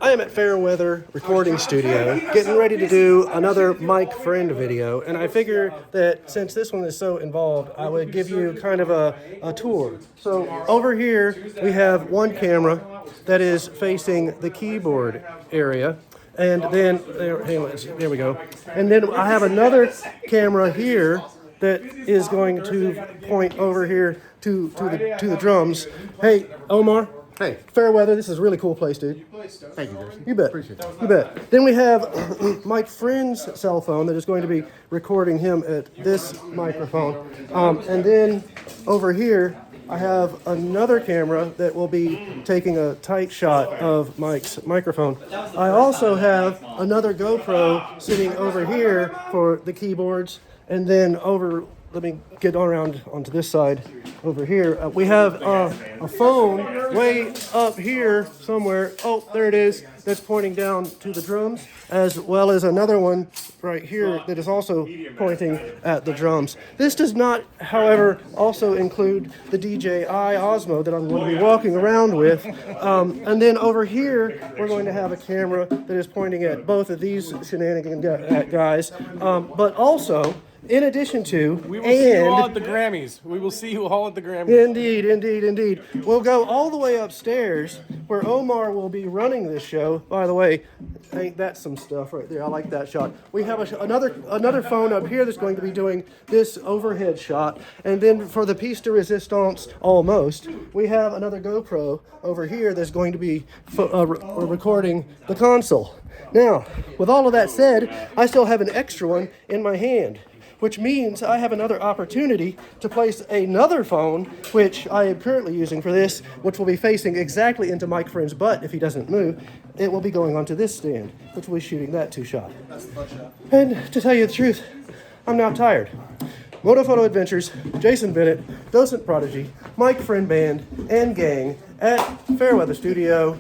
I am at Fairweather Recording Studio, getting ready to do another Mike Friend video, and I figure that since this one is so involved, I would give you kind of a tour. So over here, we have one camera that is facing the keyboard area, and then, there we go. And then I have another camera here that is going to point over here to the drums. Hey, Omar. Hey. Fairweather, this is a really cool place, dude. Thank you, Jason. You bet. Appreciate it. You bet. Then we have Mike Friend's cell phone that is going to be recording him at this microphone. And then over here, I have another camera that will be taking a tight shot of Mike's microphone. I also have another GoPro sitting over here for the keyboards. And then let me get around onto this side over here. We have a phone way up here somewhere. Oh, there it is. That's pointing down to the drums, as well as another one right here that is also pointing at the drums. This does not, however, also include the DJI Osmo that I'm going to be walking around with. And then over here, we're going to have a camera that is pointing at both of these shenanigan guys, but also, in addition to, we will see you all at the Grammys. We will see you all at the Grammys. Indeed, indeed, indeed. We'll go all the way upstairs where Omar will be running this show. By the way, ain't that some stuff right there? I like that shot. We have another phone up here that's going to be doing this overhead shot. And then for the piece de resistance, almost, we have another GoPro over here that's going to be recording the console. Now, with all of that said, I still have an extra one in my hand, which means I have another opportunity to place another phone, which I am currently using for this, which will be facing exactly into Mike Friend's butt if he doesn't move. It will be going onto this stand, which will be shooting that two-shot. And to tell you the truth, I'm now tired. Moto Photo Adventures, Jason Bennett, Docent Prodigy, Mike Friend Band, and Gang at Fairweather Studio,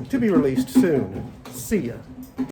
to be released soon. See ya.